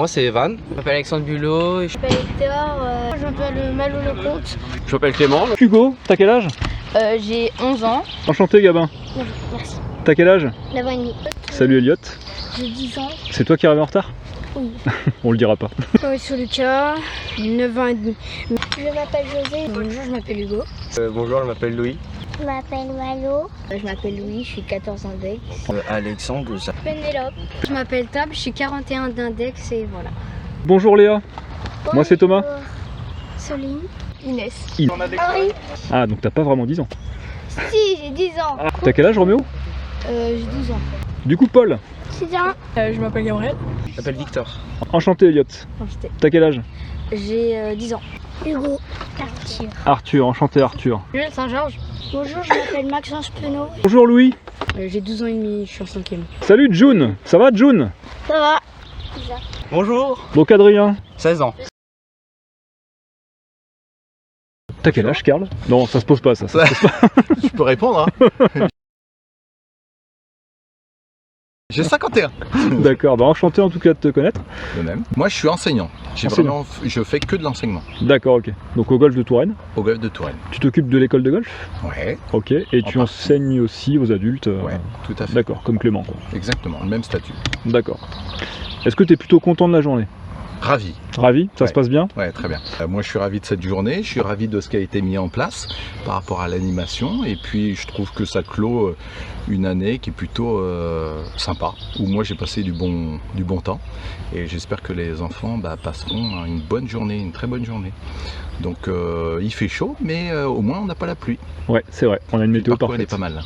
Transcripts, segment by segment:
Moi c'est Evan. Je m'appelle Alexandre Bulot. Je m'appelle Hector, je m'appelle Malo Lecomte. Je m'appelle Clément. Hugo, t'as quel âge? J'ai 11 ans. Enchanté Gabin. Bonjour, merci. T'as quel âge? 9 ans et demi. Salut Elliot. J'ai 10 ans. C'est toi qui arrives en retard? Oui. On le dira pas. Je suis Lucas, 9 ans et demi. Je m'appelle José. Bonjour, je m'appelle Hugo. Bonjour, je m'appelle Louis. Je m'appelle Malo. Je m'appelle Louis, je suis 14 ans d'index. Alexandre, ça. Pénélope. Je m'appelle Tab, je suis 41 d'index et voilà. Bonjour Léa. Moi c'est Thomas. Soline. Inès. Henri. Ah donc t'as pas vraiment 10 ans. Si, j'ai 10 ans. T'as quel âge Roméo? J'ai 12 ans. Du coup Paul. 6 ans. Je m'appelle Gabriel. Je m'appelle Victor. Enchanté Elliot. T'as quel âge? J'ai 10 ans. Hugo. Arthur. Arthur, enchanté Arthur. Jules Saint-Georges. Bonjour, je m'appelle Maxence Penaud. Bonjour Louis. J'ai 12 ans et demi, je suis en 5e. Salut June. Ça va June? Ça va? Bonjour. Donc Adrien. 16 ans. T'as quel âge Karl? Non ça se pose pas ça. Se pose pas. Je peux répondre hein. J'ai 51. D'accord, bah enchanté en tout cas de te connaître. De même. Moi je suis enseignant. Je fais que de l'enseignement D'accord, ok. Donc au golf de Touraine. au golf de Touraine. Tu t'occupes de l'école de golf? Ouais, Ok. Et tu partie. enseignes aussi aux adultes? ouais, tout à fait. D'accord, comme Clément quoi. Exactement, le même statut. D'accord. Est-ce que tu es plutôt content de la journée? Ravi. Ravi? Ça se Ouais. passe bien? Ouais, très bien. Moi je suis ravi de cette journée, je suis ravi de ce qui a été mis en place par rapport à l'animation et puis je trouve que ça clôt une année qui est plutôt sympa, où moi j'ai passé du bon temps et j'espère que les enfants passeront une bonne journée, une très bonne journée. Donc il fait chaud mais au moins on n'a pas la pluie. Ouais, c'est vrai. On a une Le météo parcours, il est parfaite. pas mal.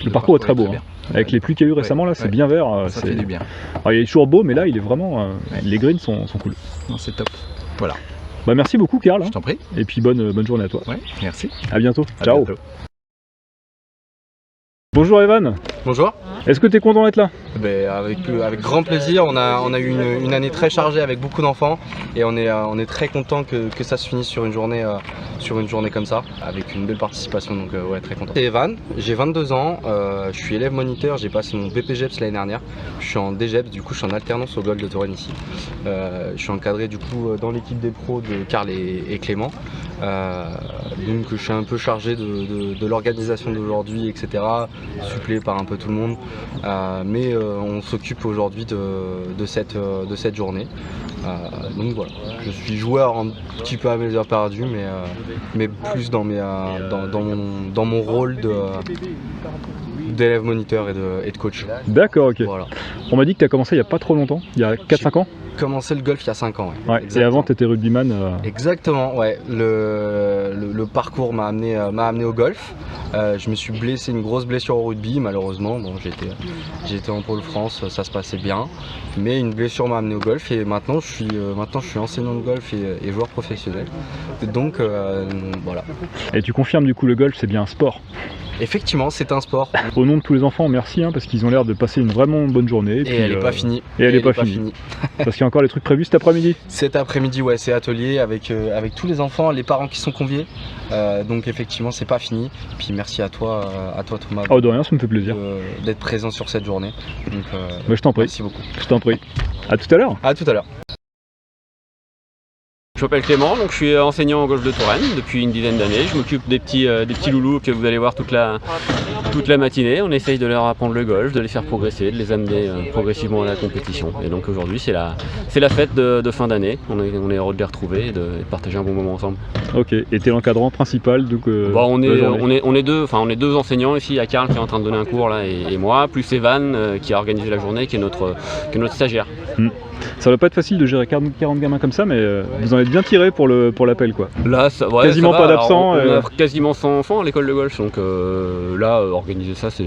Le parcours est très beau. bien. Avec les pluies qu'il y a eu récemment là, c'est ouais. bien vert. Ça fait du bien. Alors, il est toujours beau, mais là il est vraiment. Les greens sont cool. Non, c'est top. Voilà, Bah merci beaucoup Karl. je t'en prie. Et puis bonne journée à toi. Ouais, merci. À bientôt. À Ciao. bientôt. Bonjour Evan. Bonjour. Est-ce que tu es content d'être là? Avec grand plaisir, on a eu une année très chargée avec beaucoup d'enfants et on est très content que ça se finisse sur une journée comme ça, avec une belle participation, donc ouais, très content. C'est Evan, j'ai 22 ans, je suis élève moniteur, j'ai passé mon BPGEPS l'année dernière, je suis en DGEPS, du coup je suis en alternance au golf de Touraine ici. Je suis encadré du coup dans l'équipe des pros de Karl et Clément, donc je suis un peu chargé de l'organisation d'aujourd'hui, etc., supplé par un peu tout le monde. Mais on s'occupe aujourd'hui de cette journée. Donc voilà, je suis joueur un petit peu à mes heures perdues, mais plus dans mon rôle d'élève moniteur et de coach. D'accord, ok. Voilà. On m'a dit que tu as commencé il n'y a pas trop longtemps, il y a 4-5 ans. J'ai commencé le golf il y a 5 ans. Ouais. Et avant tu étais rugbyman. Exactement, ouais. Le parcours m'a amené au golf. Je me suis blessé, une grosse blessure au rugby, malheureusement. Bon, j'étais en pôle France, ça se passait bien. Mais une blessure m'a amené au golf et maintenant je suis enseignant de golf et joueur professionnel. Donc voilà. Et tu confirmes du coup le golf c'est bien un sport. Effectivement, c'est un sport. Au nom de tous les enfants, merci parce qu'ils ont l'air de passer une vraiment bonne journée. Et puis, elle n'est pas finie. Et elle n'est pas finie. Parce qu'il y a encore des trucs prévus cet après-midi. Cet après-midi, ouais, c'est atelier avec tous les enfants, les parents qui sont conviés. Donc effectivement, c'est pas fini. Puis merci à toi Thomas. Oh de rien, ça me fait plaisir. D'être présent sur cette journée. Donc, Bah, je t'en prie. merci beaucoup. Je t'en prie. À tout à l'heure. À tout à l'heure. Je m'appelle Clément, donc je suis enseignant au golf de Touraine depuis une dizaine d'années. Je m'occupe des petits loulous que vous allez voir toute la matinée. On essaye de leur apprendre le golf, de les faire progresser, de les amener progressivement à la compétition. Et donc aujourd'hui c'est la fête de fin d'année. On est heureux de les retrouver et de partager un bon moment ensemble. Ok, et t'es l'encadrant principal donc on est deux enseignants ici, il y a Karl qui est en train de donner un cours là et moi, plus Evan qui a organisé la journée, qui est notre stagiaire. Ça va pas être facile de gérer 40 gamins comme ça, mais vous en êtes bien tiré pour l'appel quoi. Là, quasiment pas d'absents. On a quasiment 100 enfants à l'école de golf, donc là, organiser ça, ça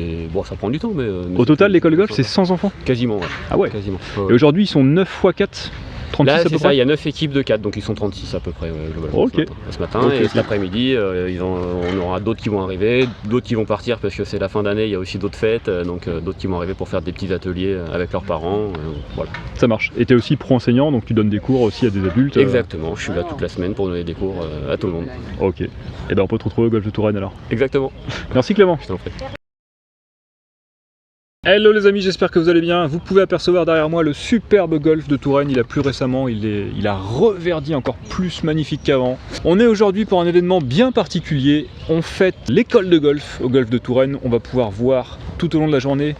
prend du temps. Mais au total, l'école de golf, c'est 100 enfants? Quasiment, ouais. Ah ouais. Quasiment. Et aujourd'hui, ils sont 9 x 4 36 là, à peu c'est près. ça, il y a 9 équipes de 4, donc ils sont 36 à peu près globalement ce matin. Okay, et cet après-midi, on aura d'autres qui vont arriver, d'autres qui vont partir parce que c'est la fin d'année, il y a aussi d'autres fêtes, donc d'autres qui vont arriver pour faire des petits ateliers avec leurs parents. Voilà. Ça marche. Et tu es aussi pro-enseignant, donc tu donnes des cours aussi à des adultes. Exactement, je suis là toute la semaine pour donner des cours à tout le monde. Ok. Et ben on peut te retrouver au golf de Touraine alors. Exactement. Merci Clément. Je t'en prie. Hello les amis, j'espère que vous allez bien. Vous pouvez apercevoir derrière moi le superbe golf de Touraine. Il a plus récemment, il a reverdi encore plus magnifique qu'avant. On est aujourd'hui pour un événement bien particulier. On fête l'école de golf au golf de Touraine. On va pouvoir voir tout au long de la journée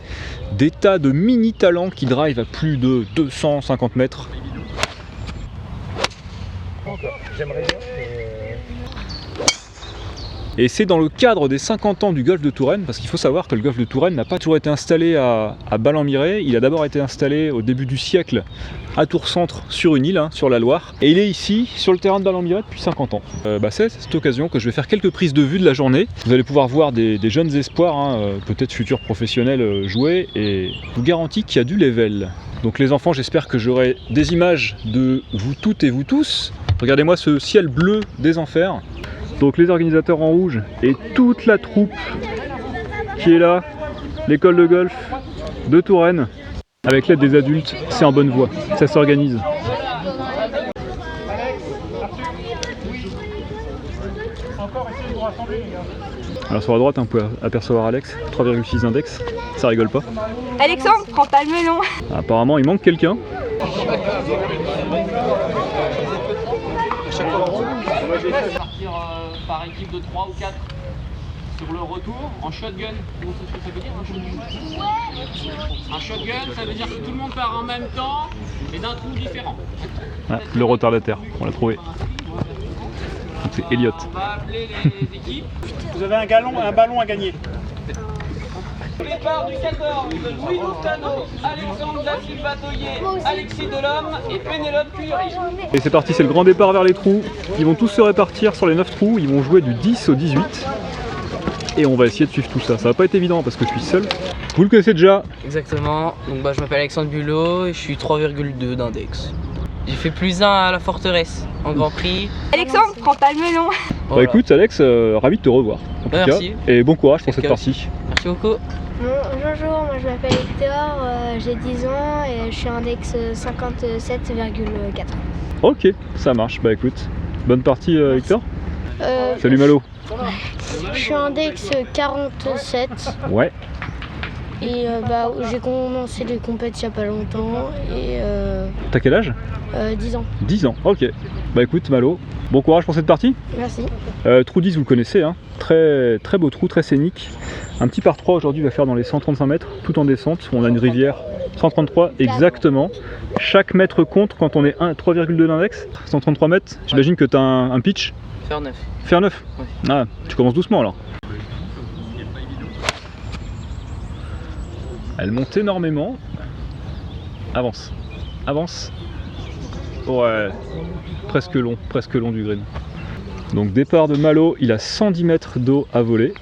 des tas de mini talents qui drivent à plus de 250 mètres. J'aimerais bien. Et c'est dans le cadre des 50 ans du golf de Touraine, parce qu'il faut savoir que le golf de Touraine n'a pas toujours été installé à Ballens-Miré. Il a d'abord été installé au début du siècle à Tours-Centre sur une île, sur la Loire. Et il est ici, sur le terrain de Ballens-Miré depuis 50 ans. C'est à cette occasion que je vais faire quelques prises de vue de la journée. Vous allez pouvoir voir des jeunes espoirs, peut-être futurs professionnels jouer, et je vous garantis qu'il y a du level. Donc les enfants, j'espère que j'aurai des images de vous toutes et vous tous. Regardez-moi ce ciel bleu des enfers. Donc les organisateurs en rouge et toute la troupe qui est là, l'école de golf de Touraine. Avec l'aide des adultes, c'est en bonne voie, ça s'organise. Alors sur la droite, on peut apercevoir Alex, 3,6 index, ça rigole pas. Alexandre, prends pas le melon. Apparemment il manque quelqu'un. On va partir par équipe de 3 ou 4 sur le retour en shotgun. Comment ça veut dire un shotgun? Un shotgun, ça veut dire que tout le monde part en même temps et d'un trou différent. Ah, le retardataire, on l'a trouvé. C'est Elliot. On va appeler les équipes. Vous avez un ballon à gagner. Départ du 14, Louis Loustano, Alexandre da Silva Toyer, Alexis Delhomme et Pénélope Curie. Et c'est parti, c'est le grand départ vers les trous. Ils vont tous se répartir sur les 9 trous, ils vont jouer du 10 au 18. Et on va essayer de suivre tout ça. Ça va pas être évident parce que je suis seul. Vous le connaissez déjà? Exactement, donc je m'appelle Alexandre Bulot et je suis 3,2 d'index. J'ai fait +1 à la forteresse en Grand Prix. Alexandre, prends pas le melon. Bah écoute Alex, ravi de te revoir en tout merci. cas. Et bon courage pour cette partie. Merci beaucoup. Bonjour, moi je m'appelle Hector, j'ai 10 ans et je suis index 57,4. Ok, ça marche. Bah écoute, bonne partie Hector. Salut Malo. Je suis index 47 Ouais. et j'ai commencé les compètes il n'y a pas longtemps et T'as quel âge? 10 ans. 10 ans, ok. Bah écoute Malo, bon courage pour cette partie. Merci. Trou 10 vous le connaissez, très beau trou, très scénique. Un petit par 3 aujourd'hui va faire dans les 135 mètres, tout en descente. On a une rivière 133 exactement. Chaque mètre compte quand on est 3,2 d'index. 133 mètres, j'imagine que tu as un pitch. Faire 9. Faire 9 Ouais. Ah, tu commences doucement alors. Elle monte énormément. Avance. Avance. Ouais. Presque long du green. Donc départ de Malo, il a 110 mètres d'eau à voler.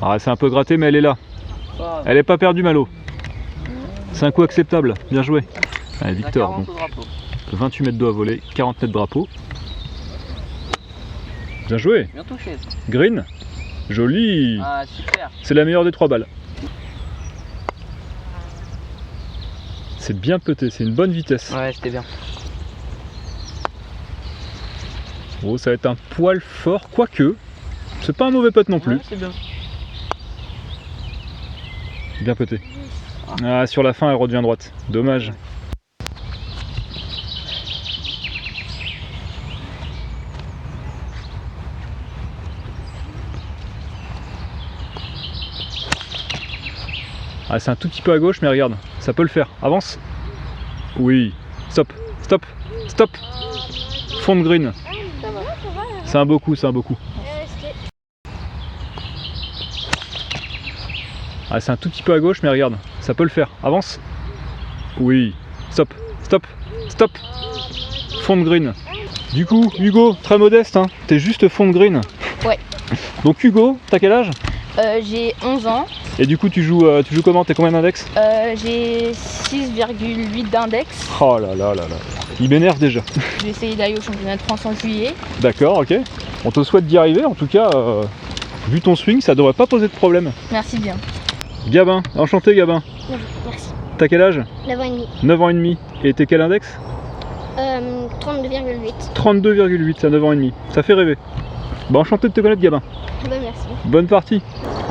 Ah, c'est un peu gratté mais elle est là. Elle est pas perdue Malo. C'est un coup acceptable, bien joué. Allez Victor, donc 28 mètres d'eau à voler, 40 mètres drapeau. Bien joué. Bien touché. Green. Joli. Ah super. C'est la meilleure des 3 balles. C'est bien pété, c'est une bonne vitesse. Ouais, c'était bien. Oh, ça va être un poil fort, quoique. C'est pas un mauvais putt non plus. Ouais, c'est bien. Bien pété. Ah, sur la fin, elle redevient droite. Dommage. Ah, c'est un tout petit peu à gauche, mais regarde, ça peut le faire. Avance. Oui. Stop. Stop. Stop. Fond de green. C'est un beau coup, c'est un beau coup. Ah, c'est un tout petit peu à gauche, mais regarde, ça peut le faire. Avance. Oui. Stop. Stop. Stop. Fond de green. Du coup, Hugo, très modeste, t'es juste fond de green. Ouais. Donc Hugo, t'as quel âge? J'ai 11 ans. Et du coup, tu joues comment? T'es combien d'index? J'ai 6,8 d'index. Oh là là là là. Il m'énerve déjà. Je vais essayer d'aller au championnat de France en juillet. D'accord, ok. On te souhaite d'y arriver. En tout cas, vu ton swing, ça devrait pas poser de problème. Merci bien. Gabin, enchanté Gabin. Merci. T'as quel âge? 9 ans et demi. 9 ans et demi. Et t'es quel index? 32,8. 32,8 à 9 ans et demi. Ça fait rêver. Bah enchanté de te connaître Gabin. Merci. Bonne partie.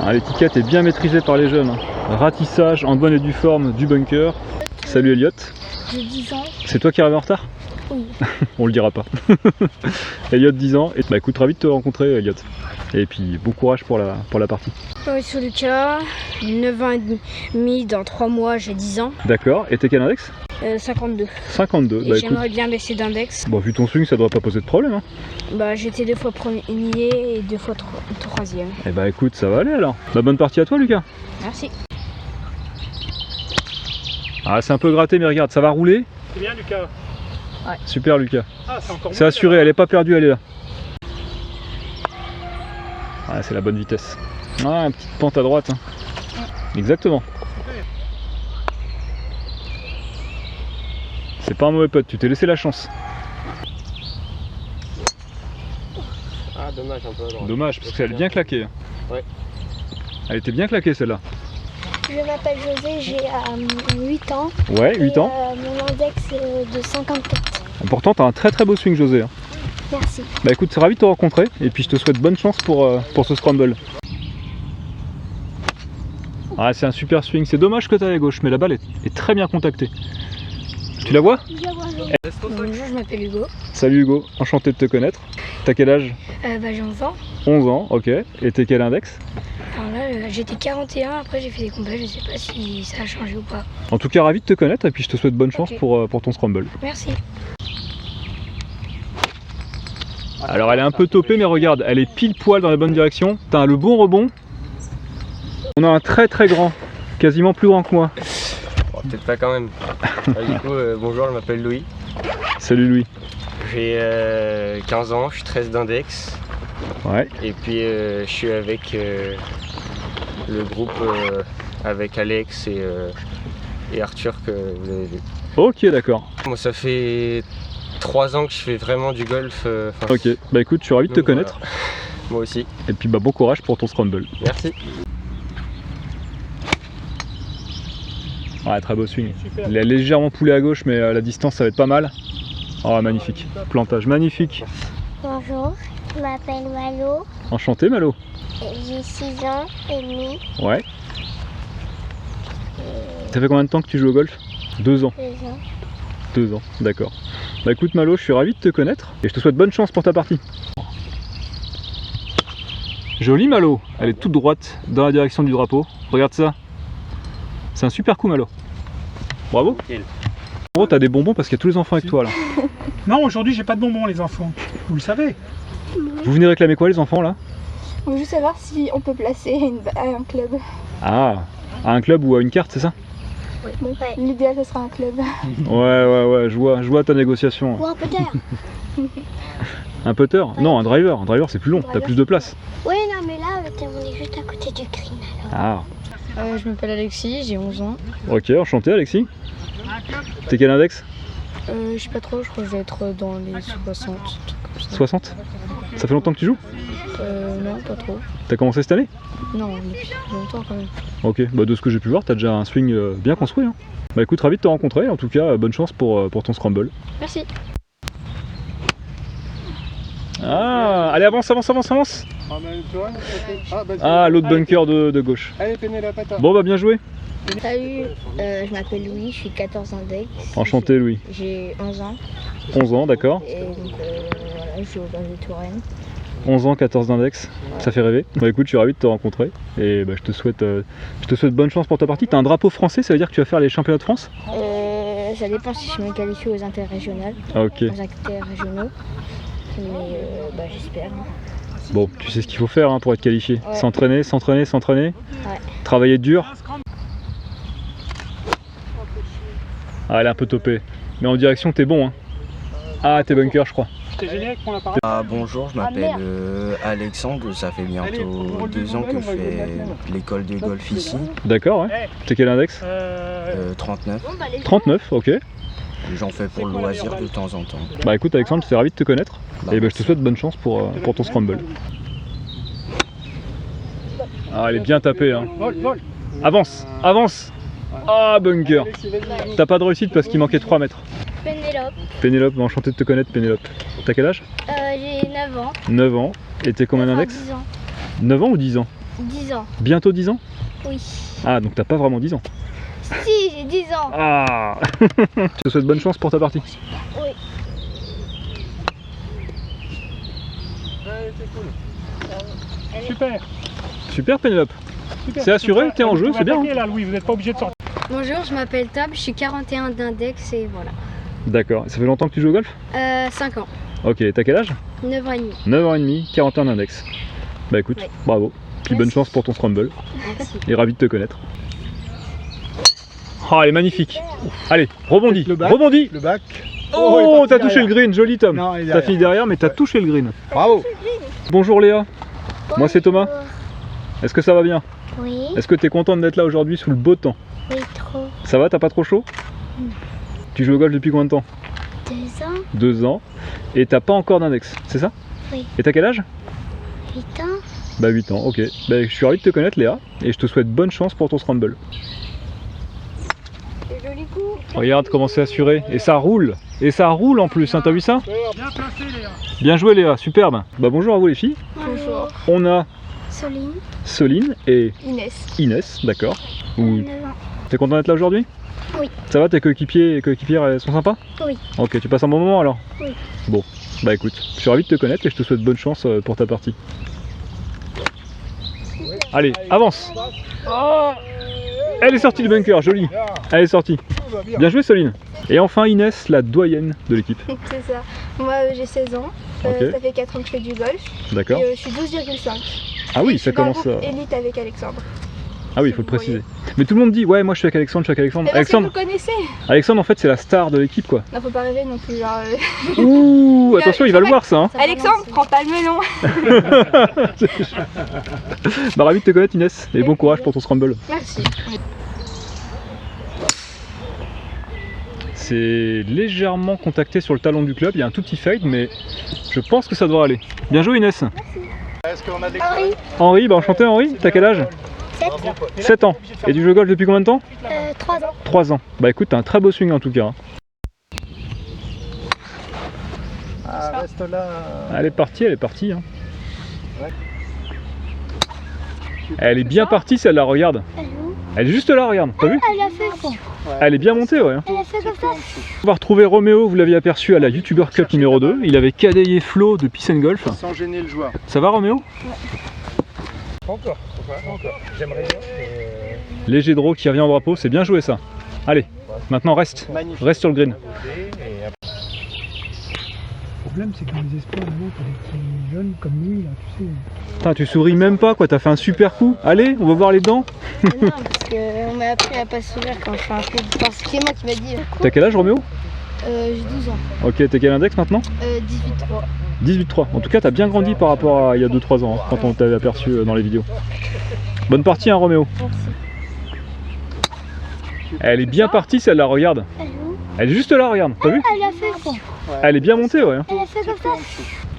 Ah, l'étiquette est bien maîtrisée par les jeunes. Ratissage en bonne et due forme du bunker. Salut Elliot. J'ai 10 ans. C'est toi qui arrives en retard? Oui. On le dira pas. Elliot 10 ans. Et bah écoute, ravi de te rencontrer Elliot. Et puis bon courage pour la partie. Je suis Lucas, 9 ans et demi, dans 3 mois j'ai 10 ans. D'accord. Et t'es quel index? 52. 52. Et Bah écoute. j'aimerais bien baisser d'index. Bon, vu ton swing, ça devrait pas poser de problème. Hein. Bah j'étais 2 fois premier et 2 fois troisième. Et bah écoute, ça va aller alors. Bah bonne partie à toi Lucas. Merci. Ah, c'est un peu gratté, mais regarde, ça va rouler. C'est bien, Lucas. Super Lucas. Ah, c'est encore C'est mieux, assuré, elle est pas perdue, elle est là. Ah, c'est la bonne vitesse. Ah, une petite pente à droite. Hein. Exactement. C'est pas un mauvais pote, tu t'es laissé la chance. Ah, dommage, un peu à droite. Dommage, parce qu'elle est bien claquée. Hein. Ouais. Elle était bien claquée celle-là. Je m'appelle José, j'ai 8 ans. Ouais, 8 ans. Mon index est de 54. Pourtant, t'as un très très beau swing José. Hein. Merci. Bah écoute, c'est ravi de te rencontrer et puis je te souhaite bonne chance pour ce scramble. Ah, c'est un super swing, c'est dommage que tu à gauche, mais la balle est très bien contactée. Tu la vois? Bonjour, je m'appelle Hugo. Salut Hugo, enchanté de te connaître. T'as quel âge? J'ai 11 ans. 11 ans, ok. Et t'es quel index? Alors là, j'étais 41, après j'ai fait des combats, je sais pas si ça a changé ou pas. En tout cas, ravi de te connaître et puis je te souhaite bonne chance pour ton scramble. Merci. Alors elle est un peu topée, mais regarde, elle est pile poil dans la bonne direction. T'as le bon rebond. On a un très très grand, quasiment plus grand que moi. Bon, peut-être pas quand même. Du coup, bonjour, je m'appelle Louis. Salut Louis. J'ai 15 ans, je suis 13 d'index. Ouais. Et puis je suis avec le groupe avec Alex et Arthur que vous avez vu. Ok, d'accord. Moi ça fait 3 ans que je fais vraiment du golf. Ok, bah écoute, je suis ravi de te connaître. Voilà. Moi aussi. Et puis bah bon courage pour ton scramble. Merci. Ouais, très beau swing. Il est légèrement poulé à gauche, mais la distance ça va être pas mal. Oh, magnifique. Plantage magnifique. Bonjour, je m'appelle Malo. Enchanté Malo. J'ai 6 ans et demi. Ouais. Ça fait combien de temps que tu joues au golf? 2 ans. 2 ans. 2 ans, d'accord. Bah écoute Malo, je suis ravi de te connaître et je te souhaite bonne chance pour ta partie. Jolie Malo, elle est toute droite dans la direction du drapeau. Regarde ça. C'est un super coup Malo. Bravo. Gros, t'as des bonbons parce qu'il y a tous les enfants avec toi là. Non, aujourd'hui, j'ai pas de bonbons, les enfants. Vous le savez. Vous venez réclamer quoi les enfants là? On veut juste savoir si on peut placer à un club. Ah, à un club ou à une carte, c'est ça? Bon, l'idéal, ce sera un club. Ouais, je vois ta négociation. Ou un putter. Un putter? Non, un driver. Un driver c'est plus long, t'as plus de place. Oui, non, mais là, on est juste à côté du green alors. Ah, Je m'appelle Alexis, j'ai 11 ans. ok, enchanté Alexis. T'es quel index? Je sais pas trop, je crois que je vais être dans les 60. Truc comme ça. 60? Ça fait longtemps que tu joues? Non, pas trop. T'as commencé cette année? Non, depuis longtemps quand même. Ok, bah de ce que j'ai pu voir, t'as déjà un swing bien construit. Hein. Bah écoute, ravi de te rencontrer, en tout cas, bonne chance pour ton scramble. Merci. Ah, allez, avance. Ah, l'autre bunker de gauche. Allez, Pénélope, attends. Bon, bah bien joué. Salut, je m'appelle Louis, je suis 14 index. Enchanté Louis. J'ai 11 ans 11 ans, d'accord. et donc voilà, je joue au golf de Touraine. 11 ans, 14 d'index, ça fait rêver. Bah écoute, je suis ravi de te rencontrer et bah, je te souhaite bonne chance pour ta partie. T'as un drapeau français, ça veut dire que tu vas faire les championnats de France? Ça dépend si je me qualifie aux interrégionales, Ah, ok. aux interrégionaux. Mais j'espère. Bon, tu sais ce qu'il faut faire hein, pour être qualifié. Ouais. S'entraîner. Ouais. Travailler dur. Ah, elle est un peu topée. Mais en direction, t'es bon. Hein. Ah, t'es bunker, je crois. C'est génial qu'on la parole. Bonjour, je m'appelle Alexandre, ça fait bientôt 2 ans que je fais l'école de golf ici. D'accord, ouais. T'es quel index? 39. 39, ok. J'en fais pour le loisir de temps en temps. Bah écoute Alexandre, je suis ravi de te connaître. Et bah, je te souhaite bonne chance pour ton scramble. Ah, elle est bien tapée. Hein. Vol. Avance. Ah, bunker. T'as pas de réussite parce qu'il manquait 3 mètres. Pénélope, enchanté de te connaître Pénélope. T'as quel âge? J'ai 9 ans. 9 ans. Et t'es combien d'index? 10 ans. 9 ans ou 10 ans? 10 ans. Bientôt 10 ans? Oui. Ah, donc t'as pas vraiment 10 ans. Si, j'ai 10 ans. Ah. Je te souhaite bonne chance pour ta partie. Oui. Super. Super Pénélope. Super. C'est assuré, t'es en Vous jeu, pouvez c'est bien. attaquer, là, Louis, vous n'êtes pas obligé de sortir. Bonjour, je m'appelle Tab, je suis 41 d'index et voilà. D'accord. Ça fait longtemps que tu joues au golf? 5 ans, Ok, t'as quel âge? 9 ans et demi. 9 ans et demi, 41 d'index. Bah écoute, Oui. bravo. Puis bonne chance pour ton scramble. Merci. Et ravi de te connaître. Oh, elle est magnifique. Allez, rebondis, Le bac. rebondis. Le bac. Oh, t'as touché le green, joli Tom. Non, il est T'as derrière. fini derrière, mais t'as touché le green. Bravo. Bonjour Léa, moi c'est Thomas. Est-ce que ça va bien? Oui. Est-ce que t'es contente d'être là aujourd'hui sous le beau temps? Oui, trop. Ça va, t'as pas trop chaud? Tu joues au golf depuis combien de temps? 2 ans. 2 ans. Et t'as pas encore d'index, c'est ça? Oui. Et t'as quel âge? 8 ans. Bah 8 ans, ok. Bah, je suis ravi de te connaître Léa, et je te souhaite bonne chance pour ton scramble. Joli coup. Regarde comment c'est assuré, et ça roule. Et ça roule en plus, hein, t'as vu ça? Bien placé, Léa. Bien joué Léa, superbe. Bah bonjour à vous les filles. Bonjour. On a Soline. Soline et Inès. Inès, d'accord. Ou 9 ans. t'es content d'être là aujourd'hui? Oui. Ça va, tes coéquipiers et coéquipières elles sont sympas? Oui. Ok, tu passes un bon moment alors? Oui. Bon, bah écoute, je suis ravi de te connaître et je te souhaite bonne chance pour ta partie. Allez, avance! Elle est sortie du bunker, jolie! Elle est sortie. Bien joué Soline! Et enfin Inès, la doyenne de l'équipe. C'est ça. Moi j'ai 16 ans, Ok. ça fait 4 ans que je fais du golf. D'accord? Et je suis 12,5. Ah oui, Je ça suis dans le commence. groupe élite avec Alexandre. Ah oui, il faut le préciser. Mais tout le monde dit, ouais, moi je suis avec Alexandre, je suis avec Alexandre. Mais parce que vous Alexandre, le connaissez. Alexandre en fait c'est la star de l'équipe quoi. Non, faut pas rêver non plus. Genre, Ouh, attention, il va le voir ça. Hein. Alexandre, prends pas le melon. Bah ravi de te connaître Inès et bon courage pour ton scramble. Merci. C'est légèrement contacté sur le talon du club, il y a un tout petit fade mais je pense que ça devrait aller. Bien joué Inès. Est-ce qu'on a des Henri, bah enchanté Henri, t'as quel âge? 7 ans. Et tu joues au golf depuis combien de temps? 3 ans. 3 ans. Bah écoute, t'as un très beau swing en tout cas. Hein. Ah, reste là. Elle est partie, elle est partie. Hein. Elle est bien partie celle-là, regarde. Elle est juste là, regarde, t'as vu? Elle a fait ça. Elle est bien montée, ouais. Elle a fait comme ça. On va retrouver Roméo, vous l'aviez aperçu à la YouTuber Cup numéro 2. Il avait cadayé Flo de Peace and Golf. Sans gêner le joueur. Ça va Roméo? Pas encore. J'aimerais bien. Léger draw qui revient au drapeau, c'est bien joué ça. Allez, maintenant reste. Magnifique. Reste sur le green. Le problème, c'est que les espoirs, maintenant, pour des petits jeunes comme lui, là, tu sais. Putain, tu souris même pas quoi, t'as fait un super coup. Allez, on va voir les dents. Non, parce qu'on m'a appris à pas sourire quand je fais un coup. Enfin, c'est moi qui m'a dit. T'as quel âge Roméo? J'ai 12 ans. Ok, t'es quel index maintenant? 18-3. 18-3. En tout cas, t'as bien grandi par rapport à il y a 2-3 ans, hein, quand on t'avait aperçu dans les vidéos. Bonne partie, hein, Roméo. Elle est bien partie, celle-là, regarde. Elle est juste là, regarde. T'as vu? Elle a fait ça. Elle est bien montée, ouais. hein. Elle a fait comme ça.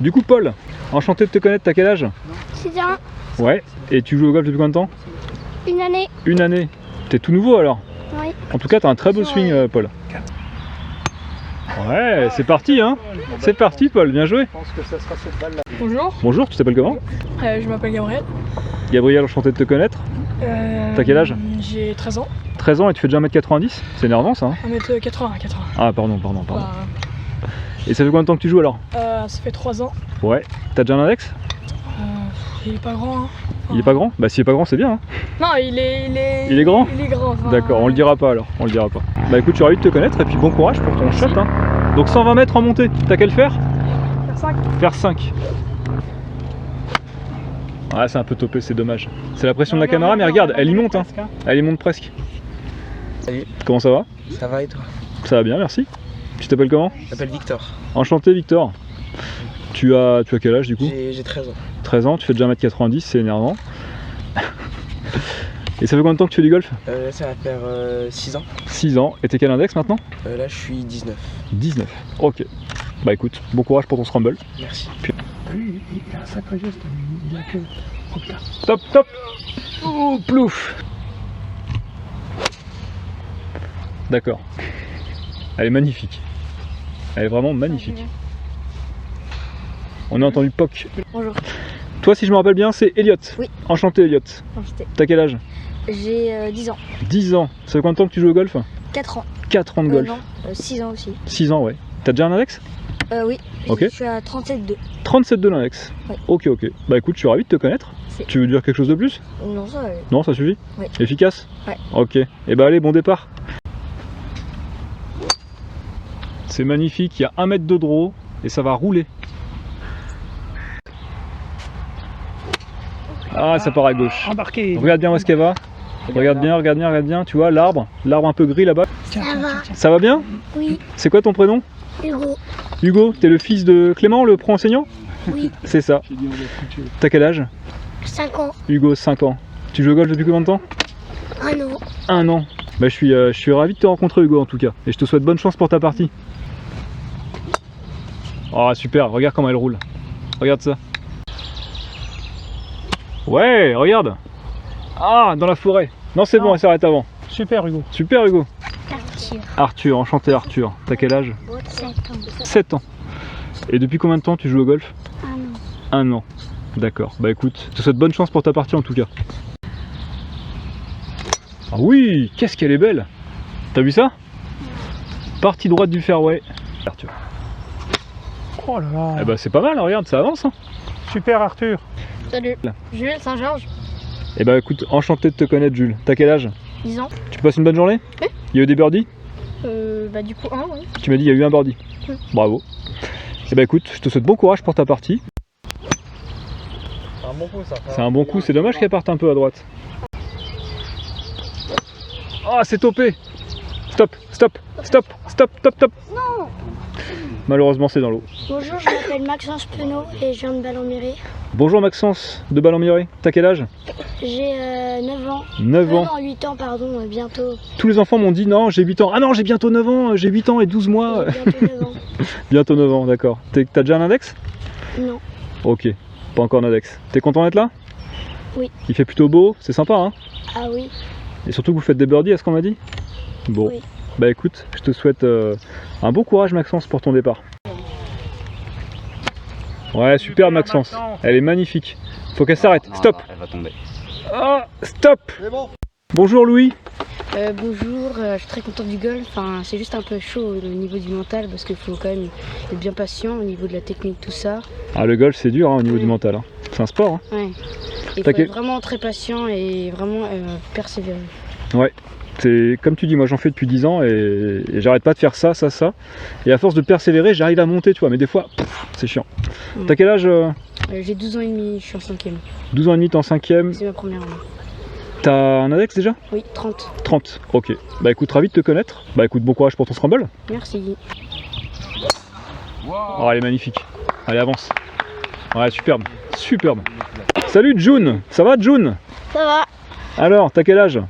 Du coup, Paul, enchanté de te connaître. T'as quel âge? 6 ans. Ouais. Et tu joues au golf depuis combien de temps? 1 année. 1 année. T'es tout nouveau alors? Oui. En tout cas, t'as un très beau swing, Paul. Ouais, c'est parti, hein. C'est parti, Paul. Bien joué. Je pense que ça sera cette balle-là. Bonjour, Bonjour, tu t'appelles comment? je m'appelle Gabriel. Gabriel, enchanté de te connaître. T'as quel âge? J'ai 13 ans, 13 ans et tu fais déjà 1m90? C'est énervant ça, hein? 1m80. Ah, pardon. Et ça fait combien de temps que tu joues alors? Ça fait 3 ans. Ouais. T'as déjà un index? Il est pas grand. Hein. Il est pas grand? Bah, s'il est pas grand, c'est bien, hein. Non, il est grand? Il est grand. enfin, D'accord, on le dira pas alors, on le dira pas. Bah écoute, je suis ravi de te connaître et puis bon courage pour ton shot, hein. Donc 120 mètres en montée, t'as qu'à le faire? Faire 5. Faire 5. Ah, c'est un peu topé, c'est dommage. C'est la pression de la caméra, mais regarde, elle y monte, hein. Elle y monte presque. Salut. Comment ça va? Ça va et toi? Ça va bien, merci. Tu t'appelles comment? Je m'appelle Victor. Enchanté, Victor. Tu as quel âge du coup? J'ai 13 ans. 13 ans, tu fais déjà 1m90, c'est énervant. Et ça fait combien de temps que tu fais du golf? Là, ça va faire 6 ans. 6 ans. Et t'es quel index maintenant? Là, je suis 19. 19. Ok. Bah écoute, bon courage pour ton scramble. Merci. Lui, il a un sacré geste. Il a que. Oh putain. Top, top. Oh, plouf. D'accord. Elle est magnifique. Elle est vraiment magnifique. On a entendu POC. Bonjour. Toi, si je me rappelle bien, c'est Elliot. Oui. Enchanté, Elliot. Enchanté. T'as quel âge? J'ai 10 ans. 10 ans. Ça fait combien de temps que tu joues au golf? 4 ans. 4 ans de golf. Non, 6 ans aussi. 6 ans, ouais. T'as déjà un index? Oui. Ok. Je suis à 37,2. 37 de l'index. Ouais. Ok, ok. Bah écoute, je suis ravi de te connaître. Tu veux dire quelque chose de plus? Non, ça va. Non, ça suffit? Oui. Efficace? Ouais. Ok. Et bah allez, bon départ. C'est magnifique, il y a 1 mètre de draw et ça va rouler. Ah, ça part à gauche. Embarqué. Regarde bien où est-ce qu'elle va. Regarde bien, regarde bien, regarde bien. Tu vois l'arbre un peu gris là-bas. Ça va. Ça va bien? Oui. C'est quoi ton prénom? Hugo. Hugo, t'es le fils de Clément, le pro-enseignant? Oui. C'est ça. T'as quel âge? 5 ans. Hugo, 5 ans. Tu joues au golf depuis combien de temps? 1 an. 1 an. Bah, je suis ravi de te rencontrer, Hugo, en tout cas. Et je te souhaite bonne chance pour ta partie. Oh, super, regarde comment elle roule. Regarde ça. Ouais, regarde. Ah, dans la forêt. Non, c'est bon, elle s'arrête avant. Super, Hugo. Super, Hugo. Arthur. Arthur, enchanté Arthur. T'as quel âge? 7 ans. 7 ans. Et depuis combien de temps tu joues au golf? 1 an. 1 an. D'accord. Bah écoute, je te souhaite bonne chance pour ta partie en tout cas. Ah oui, qu'est-ce qu'elle est belle. T'as vu ça? Partie droite du fairway. Arthur. Oh là là. Eh bah c'est pas mal, regarde, ça avance. Hein. Super, Arthur. Salut. Jules, Saint-Georges. Eh bah écoute, enchanté de te connaître, Jules. T'as quel âge? 10 ans. Tu passes une bonne journée? Oui. Il y a eu des birdies? Bah du coup 1, oui. Tu m'as dit il y a eu un birdie. Oui. Bravo. Eh bah écoute, je te souhaite bon courage pour ta partie. C'est un bon coup ça. C'est un bon coup, c'est dommage qu'elle parte un peu à droite. Ah, c'est topé. Stop, stop, stop, stop, stop, stop. Non. Malheureusement, c'est dans l'eau. Bonjour, je m'appelle Maxence Penaud et je viens de Ballon-Miré. Bonjour Maxence, de Ballon-Miré. T'as quel âge? J'ai 9 ans. 9 ans. Non, 8 ans, pardon, bientôt. Tous les enfants m'ont dit non, j'ai 8 ans. Ah non, j'ai bientôt 9 ans, j'ai 8 ans et 12 mois. J'ai bientôt 9 ans. Bientôt 9 ans, d'accord. T'as déjà un index? Non. Ok, pas encore d'index. T'es content d'être là? Oui. Il fait plutôt beau, c'est sympa hein? Ah oui. Et surtout que vous faites des birdies, est-ce qu'on m'a dit? Bon. Oui. Bah écoute, je te souhaite un bon courage Maxence pour ton départ. Ouais, super Maxence. Elle est magnifique. Faut qu'elle s'arrête. Stop. Elle va tomber. Ah, stop. Bonjour Louis. Bonjour, je suis très content du golf. Enfin, c'est juste un peu chaud au niveau du mental parce qu'il faut quand même être bien patient au niveau de la technique, tout ça. Ah, le golf c'est dur hein, au niveau du mental. Hein. C'est un sport. Hein. Ouais. Il faut être vraiment très patient et vraiment persévérer. Ouais. C'est comme tu dis, moi j'en fais depuis 10 ans et j'arrête pas de faire ça. Et à force de persévérer, j'arrive à monter, tu vois. Mais des fois, c'est chiant. T'as quel âge? J'ai 12 ans et demi, je suis en 5e. 12 ans et demi, t'es en 5e. C'est ma première année. T'as un index déjà? Oui, 30. 30, ok. Bah écoute, ravi de te connaître. Bah écoute, bon courage pour ton scramble. Merci. Oh, elle est magnifique. Allez, avance. Ouais, superbe. Superbe. Salut June. Ça va June? Ça va. Alors, t'as quel âge?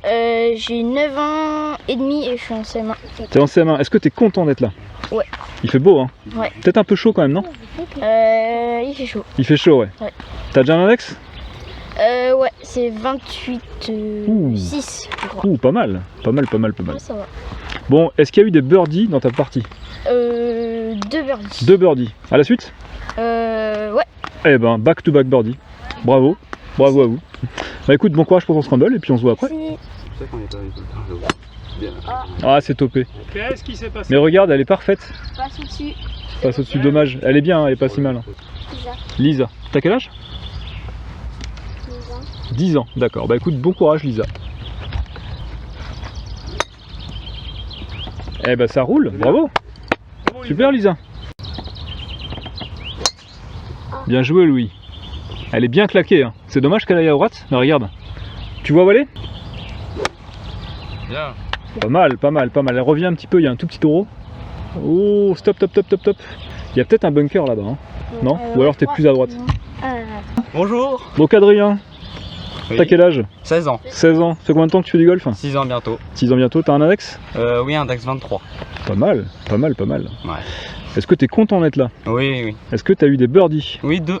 J'ai 9 ans et demi et je suis en CM1. T'es en CM1. Est-ce que t'es content d'être là? Ouais. Il fait beau, hein? Ouais. Peut-être un peu chaud quand même, non? Il fait chaud. Il fait chaud, ouais. Ouais. T'as déjà un index? Ouais, c'est 28,6 je crois. Ouh, pas mal. Pas mal. Ouais, ça va. Bon, est-ce qu'il y a eu des birdies dans ta partie? 2 birdies. 2 birdies. À la suite? Ouais. Eh ben, back-to-back birdie. Bravo. Bravo à vous. Bah écoute, bon courage pour ton scramble et puis on se voit après. Ah, c'est topé. Qu'est-ce qui s'est passé? Mais regarde, elle est parfaite. Passe au-dessus. Passe au-dessus, dommage. Elle est bien, elle est pas si mal. Lisa, t'as quel âge? 10 ans, d'accord. Bah écoute, bon courage Lisa. Eh bah ça roule, bravo. Super Lisa. Bien joué Louis. Elle est bien claquée, hein. C'est dommage qu'elle aille à droite, mais regarde. Tu vois où elle est? Bien. Pas mal. Elle revient un petit peu, il y a un tout petit taureau. Oh, stop. Il y a peut-être un bunker là-bas, hein. Non? Ou alors t'es plus à droite. Bonjour. Donc Adrien, Oui. t'as quel âge? 16 ans. 16 ans. Ça fait combien de temps que tu fais du golf? 6 ans bientôt. 6 ans bientôt, t'as un index? Oui, index 23. Pas mal. Ouais. Est-ce que t'es content d'être là? Oui. Est-ce que t'as eu des birdies? Oui, 2.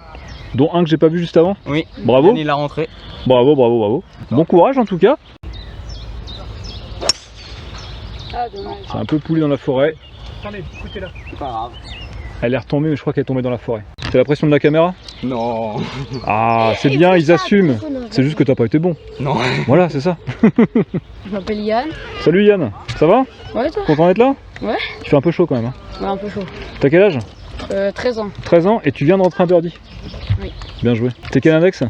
Dont un que j'ai pas vu juste avant? Oui. Bravo. Il a rentré. Bravo. Bon courage en tout cas. C'est un peu poulé dans la forêt. Attendez, écoutez là. C'est pas grave. Elle est retombée mais je crois qu'elle est tombée dans la forêt. C'est la pression de la caméra? Non. Ah, c'est bien, ils assument. C'est juste que t'as pas été bon. Non. Voilà, c'est ça. Je m'appelle Yann. Salut Yann, ça va? Ouais, toi? Content d'être là? Ouais. Tu fais un peu chaud quand même. Hein. Ouais, un peu chaud. T'as quel âge? 13 ans. 13 ans et tu viens de rentrer un birdie? Oui. Bien joué. T'es quel index?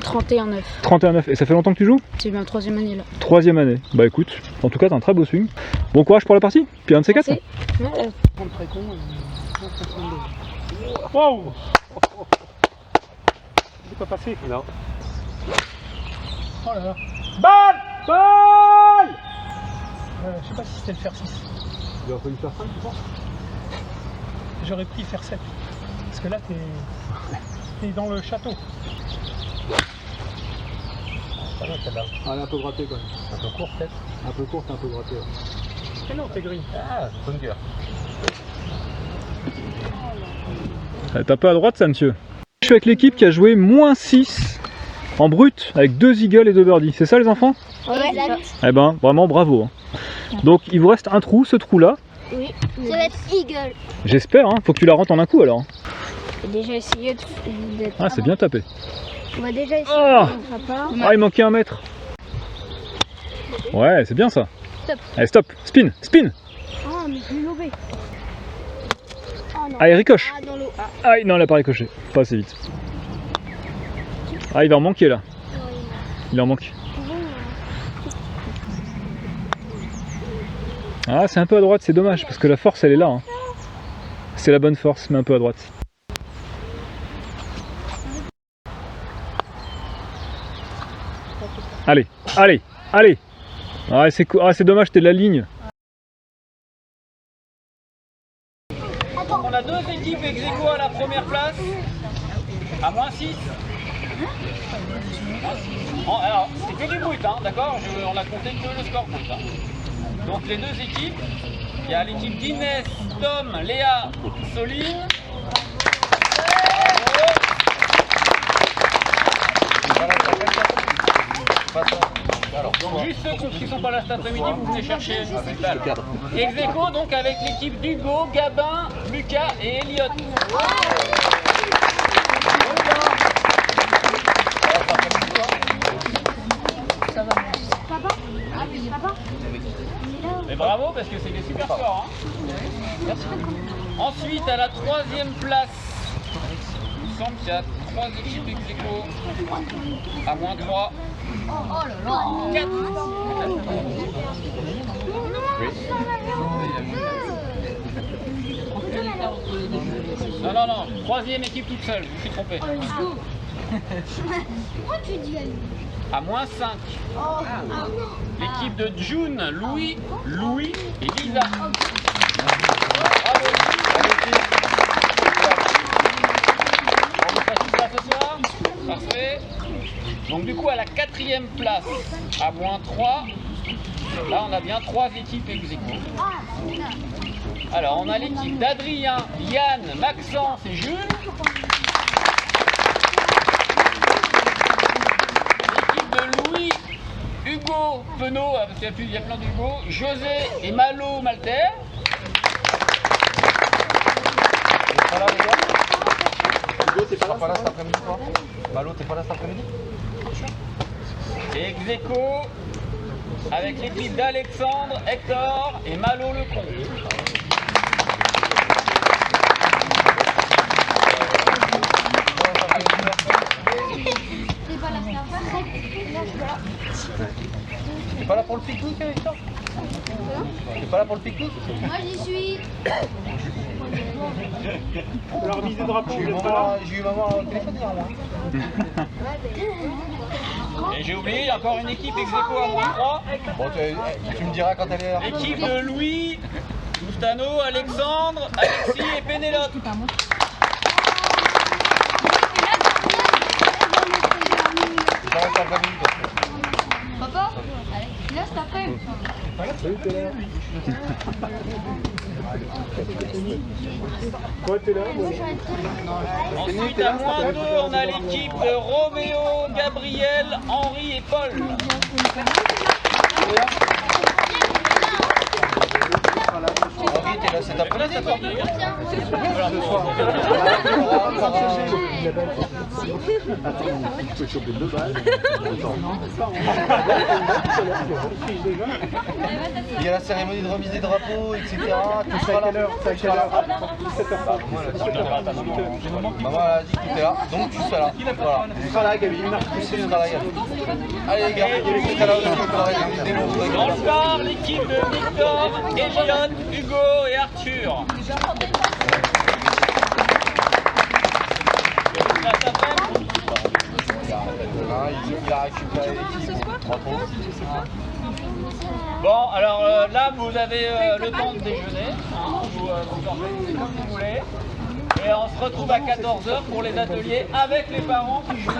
31-9. 31-9. Et ça fait longtemps que tu joues? C'est ma 3e année là. 3e année. Bah écoute, en tout cas t'as un très beau swing. Bon courage pour la partie. Puis un de ces quatre. Wow! C'est pas passé? Non. Oh là là. Balle! Balle! Je sais pas si c'était le fer 6. Il aurait fallu faire 5, tu penses? J'aurais pris fer 7. Parce que là, t'es dans le château. Ah non, celle-là. Ah, elle est un peu grattée quand même. Un peu court, peut-être. Un peu courte, un peu grattée. Ouais. Mais non, t'es green. Ah, bonne gueule. T'as pas à droite ça, monsieur? Je suis avec l'équipe qui a joué -6 en brut avec 2 eagles et 2 birdies. C'est ça les enfants? Ouais, Eh ben, vraiment bravo. Hein. Donc il vous reste un trou, ce trou-là. oui. Ça va être Eagle. J'espère, hein. Faut que tu la rentres en un coup alors. J'ai déjà essayé d'être. Ah, c'est bien tapé. On va déjà essayer. Ah, Papa. il manquait 1 mètre. Ouais, c'est bien ça. Stop. Allez, stop. Spin, spin. Oh, mais je l'ai lobé. Oh non. Allez, ricoche. Ah, dans l'eau. Ah. Ah, non, elle a pas ricoché. Pas assez vite. Ah, il va en manquer là. Il en manque. Ah, c'est un peu à droite, c'est dommage parce que la force elle est là. Hein. C'est la bonne force, mais un peu à droite. Allez, allez, allez. Ah, c'est dommage, t'es de la ligne. On a 2 équipes ex aequo à la première place. À -6. Alors, c'est que du brut, hein, d'accord? On a compté que le score brut. Hein. Donc les 2 équipes, il y a l'équipe d'Inès, Tom, Léa, Soline. Donc juste ceux qui ne sont pas là cet après-midi, vous venez chercher une balle. Ex aequo donc avec l'équipe d'Hugo, Gabin, Lucas et Elliot. Ça va. Papa? Papa? Mais bravo parce que c'est des super scores. Hein. Merci. Ensuite à la 3e place, il me semble qu'il y a 3 équipes ex aequo à -3. Oh là là. 4. Non, non, non, 3e équipe toute seule, je me suis trompé. Pourquoi tu dis À -5. L'équipe de June, Louis et Lisa. Bravo. On vous fait tout ça ce soir. Parfait. Donc du coup à la 4e place, à -3, là on a bien 3 équipes ex aequo. Alors on a l'équipe d'Adrien, Yann, Maxence et Jules. L'équipe de Louis, Hugo, Penaud, parce qu'il y a plein d'Hugo, José et Malo Malter. Hugo, t'es pas là cet après-midi toi? Malo, t'es pas là cet après-midi? Et ex aequo avec l'équipe d'Alexandre, Hector et Malo Lecomte. T'es pas là pour le pique-nique, Hector? T'es pas là pour le pique-nique? Moi j'y suis. La remise des drapeaux, vous êtes pas là? J'ai eu maman au téléphone hier, moi. Et j'ai oublié, il y a encore une équipe ex aequo à -3. Bon, tu me diras quand elle est là. Équipe de Louis, Moustano, Alexandre, Alexis et Pénélope. Papa? Là cet après-midi. Ensuite à -2, on a l'équipe de Roméo, Gabriel, Henri et Paul. Henri, t'es là cet après-midi quoi. Il y a la cérémonie de remise des drapeaux, etc. Tu seras là. Tu seras là. Maman a dit que tu étais là, donc tu seras là. Voilà. Tu seras là, Gabi. Tu seras là, Gabi. Allez les gars, tu seras là aussi. Dans le phare, l'équipe de Victor, Elliot, Hugo et Arthur. Il a récupéré l'équipe. Bon, alors là, vous avez le temps de déjeuner. Vous organisez comme vous voulez. Et on se retrouve à 14h pour les ateliers avec les parents qui jouent.